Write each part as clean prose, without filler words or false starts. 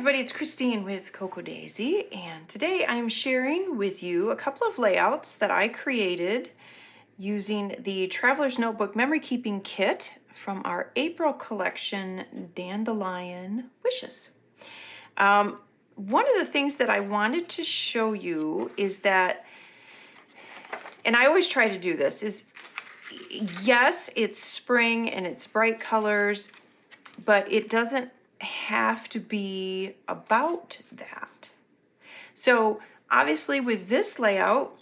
everybody, it's Christine with Coco Daisy, and today I'm sharing with you a couple of layouts that I created using the Traveler's Notebook Memory Keeping Kit from our April collection, Dandelion Wishes. One of the things that I wanted to show you is that, and I always try to do this, is yes, it's spring and it's bright colors, but it doesn't have to be about that. So obviously with this layout,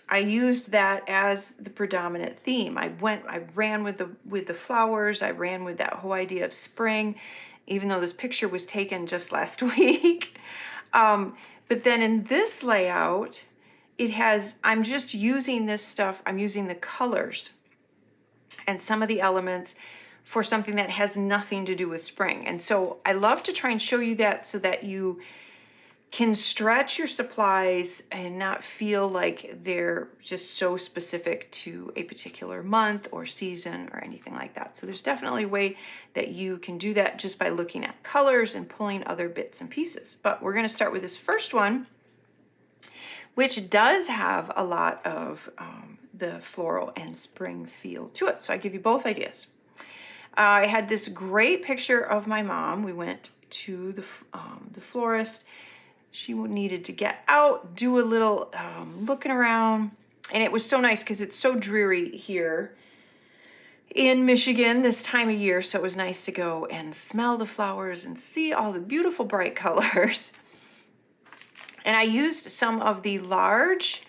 I used that as the predominant theme. I ran with the flowers. I ran with that whole idea of spring, even though this picture was taken just last week. But then in this layout, I'm just using this stuff. I'm using the colors and some of the elements for something that has nothing to do with spring. And so I love to try and show you that so that you can stretch your supplies and not feel like they're just so specific to a particular month or season or anything like that. So there's definitely a way that you can do that just by looking at colors and pulling other bits and pieces. But we're gonna start with this first one, which does have a lot of the floral and spring feel to it. So I give you both ideas. I had this great picture of my mom. We went to the florist. She needed to get out, do a little looking around. And it was so nice because it's so dreary here in Michigan this time of year. So it was nice to go and smell the flowers and see all the beautiful bright colors. And I used some of the large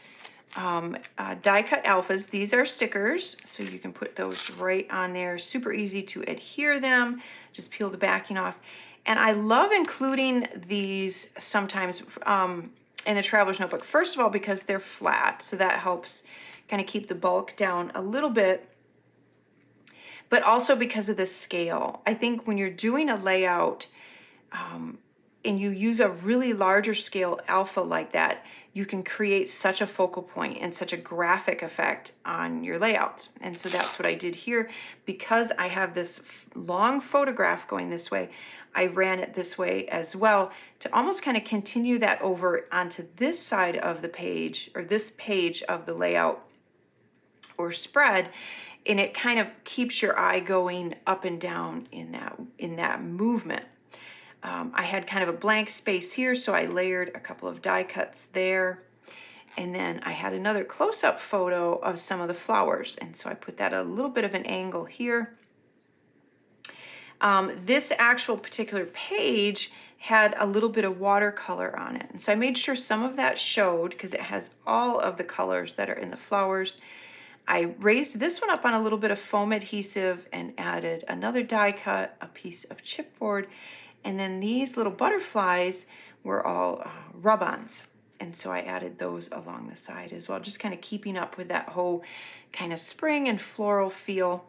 die cut alphas. These are stickers, so you can put those right on there. Super easy to adhere them. Just peel the backing off. And I love including these sometimes in the Traveler's Notebook. First of all, because they're flat, so that helps kind of keep the bulk down a little bit. But also because of the scale. I think when you're doing a layout, and you use a really larger scale alpha like that, you can create such a focal point and such a graphic effect on your layouts. And so that's what I did here. Because I have this long photograph going this way, I ran it this way as well to almost kind of continue that over onto this side of the page, or this page of the layout or spread. And it kind of keeps your eye going up and down in that movement. I had kind of a blank space here, so I layered a couple of die cuts there. And then I had another close-up photo of some of the flowers. And so I put that at a little bit of an angle here. This actual particular page had a little bit of watercolor on it. And so I made sure some of that showed because it has all of the colors that are in the flowers. I raised this one up on a little bit of foam adhesive and added another die cut, a piece of chipboard. And then these little butterflies were all rub-ons. And so I added those along the side as well, just kind of keeping up with that whole kind of spring and floral feel.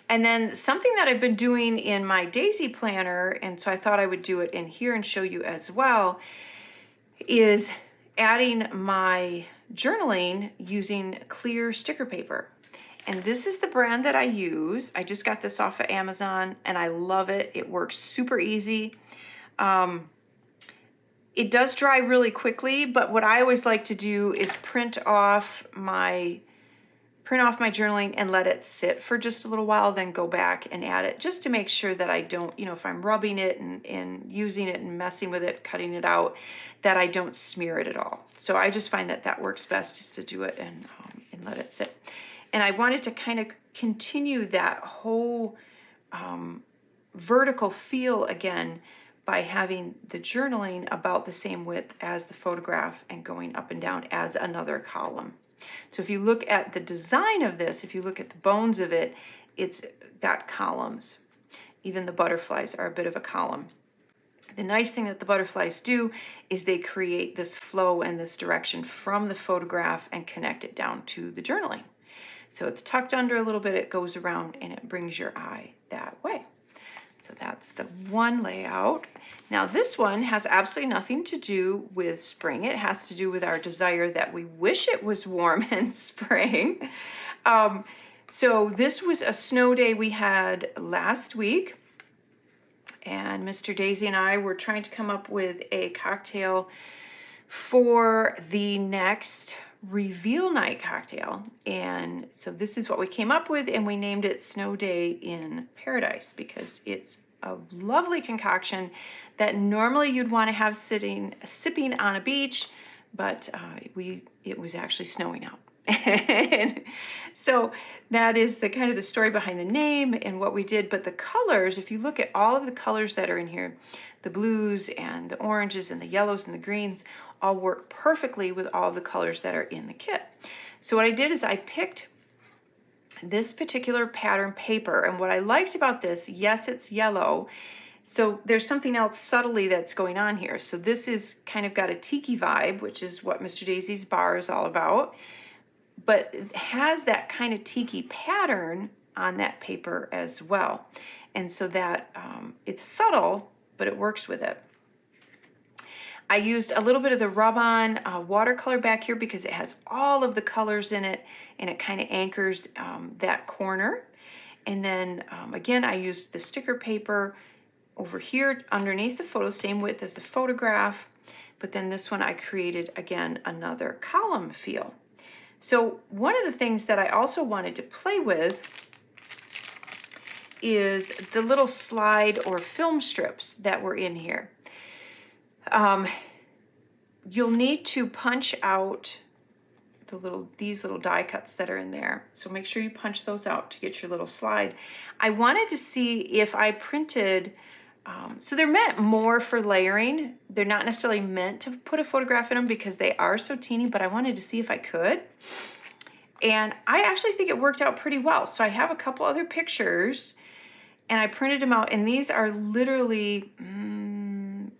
And then something that I've been doing in my Daisy planner, and so I thought I would do it in here and show you as well, is adding my journaling using clear sticker paper. And this is the brand that I use. I just got this off of Amazon and I love it. It works super easy. It does dry really quickly, but what I always like to do is print off my journaling and let it sit for just a little while, then go back and add it just to make sure that I don't, if I'm rubbing it and using it and messing with it, cutting it out, that I don't smear it at all. So I just find that works best, just to do it and let it sit. And I wanted to kind of continue that whole vertical feel again by having the journaling about the same width as the photograph and going up and down as another column. So if you look at the design of this, if you look at the bones of it, it's got columns. Even the butterflies are a bit of a column. The nice thing that the butterflies do is they create this flow and this direction from the photograph and connect it down to the journaling. So it's tucked under a little bit, it goes around and it brings your eye that way. So that's the one layout. Now this one has absolutely nothing to do with spring. It has to do with our desire that we wish it was warm in spring. So this was a snow day we had last week. And Mr. Daisy and I were trying to come up with a cocktail for the next reveal night cocktail. And so this is what we came up with, and we named it Snow Day in Paradise because it's a lovely concoction that normally you'd want to have sipping on a beach, but it was actually snowing out. And so that is the kind of the story behind the name and what we did. But the colors, if you look at all of the colors that are in here, the blues and the oranges and the yellows and the greens all work perfectly with all the colors that are in the kit. So what I did is I picked this particular pattern paper, and what I liked about this, yes, it's yellow, so there's something else subtly that's going on here. So this is kind of got a tiki vibe, which is what Mr. Daisy's bar is all about, but it has that kind of tiki pattern on that paper as well. And so that it's subtle, but it works with it. I used a little bit of the rub-on watercolor back here because it has all of the colors in it, and it kind of anchors that corner. And then again, I used the sticker paper over here underneath the photo, same width as the photograph, but then this one I created, again, another column feel. So one of the things that I also wanted to play with is the little slide or film strips that were in here. You'll need to punch out these little die cuts that are in there. So make sure you punch those out to get your little slide. I wanted to see if I printed, so they're meant more for layering. They're not necessarily meant to put a photograph in them because they are so teeny, but I wanted to see if I could. And I actually think it worked out pretty well. So I have a couple other pictures and I printed them out, and these are literally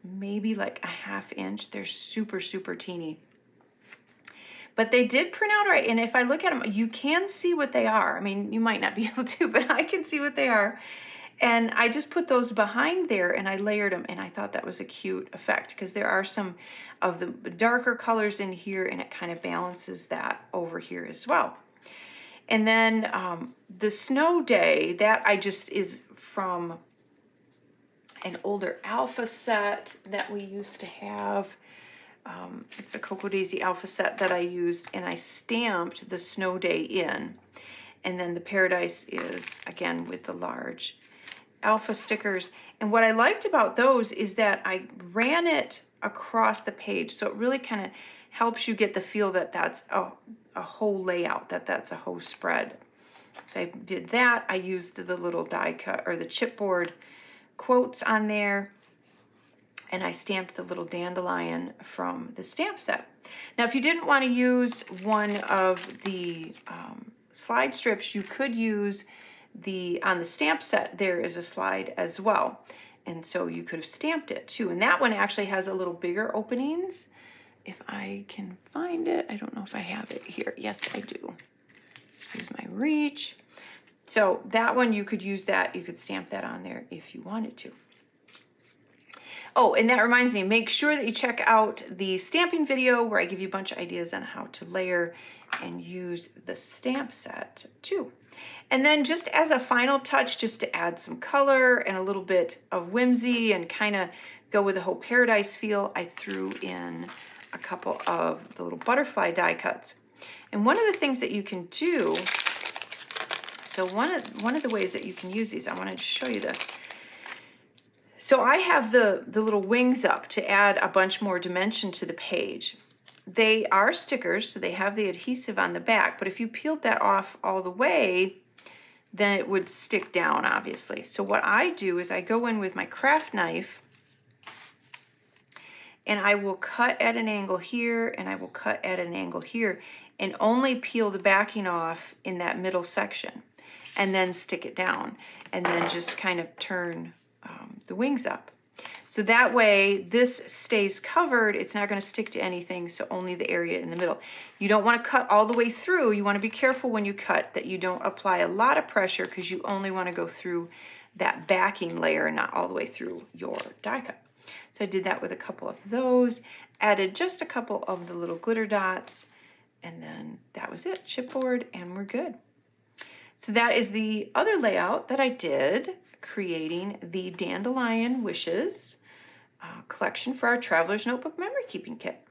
maybe like a ½ inch. They're super, super teeny. But they did print out right, and if I look at them, you can see what they are. I mean, you might not be able to, but I can see what they are. And I just put those behind there and I layered them, and I thought that was a cute effect because there are some of the darker colors in here, and it kind of balances that over here as well. And then the Snow Day, that is from an older alpha set that we used to have. It's a Cocoa Daisy alpha set that I used, and I stamped the Snow Day in. And then the Paradise is, again, with the large alpha stickers. And what I liked about those is that I ran it across the page, so it really kind of helps you get the feel that that's a whole layout, that's a whole spread. So I did that. I used the little die cut or the chipboard quotes on there, and I stamped the little dandelion from the stamp set. Now, if you didn't want to use one of the slide strips, you could use on the stamp set, there is a slide as well. And so you could have stamped it too. And that one actually has a little bigger openings. If I can find it, I don't know if I have it here. Yes, I do. Excuse my reach. So that one, you could use that. You could stamp that on there if you wanted to. Oh, and that reminds me, make sure that you check out the stamping video where I give you a bunch of ideas on how to layer and use the stamp set too. And then just as a final touch, just to add some color and a little bit of whimsy and kind of go with the whole Paradise feel, I threw in a couple of the little butterfly die cuts. And one of the things that you can do, so one of the ways that you can use these, I wanted to show you this. So I have the little wings up to add a bunch more dimension to the page. They are stickers, so they have the adhesive on the back, but if you peeled that off all the way, then it would stick down, obviously. So what I do is I go in with my craft knife, and I will cut at an angle here, and I will cut at an angle here, and only peel the backing off in that middle section, and then stick it down, and then just kind of turn the wings up. So that way this stays covered. It's not going to stick to anything, so only the area in the middle. You don't want to cut all the way through. You want to be careful when you cut that you don't apply a lot of pressure, because you only want to go through that backing layer and not all the way through your die cut. So I did that with a couple of those, added just a couple of the little glitter dots, and then that was it, chipboard, and we're good. So that is the other layout that I did creating the Dandelion Wishes collection for our Traveler's Notebook Memory Keeping Kit.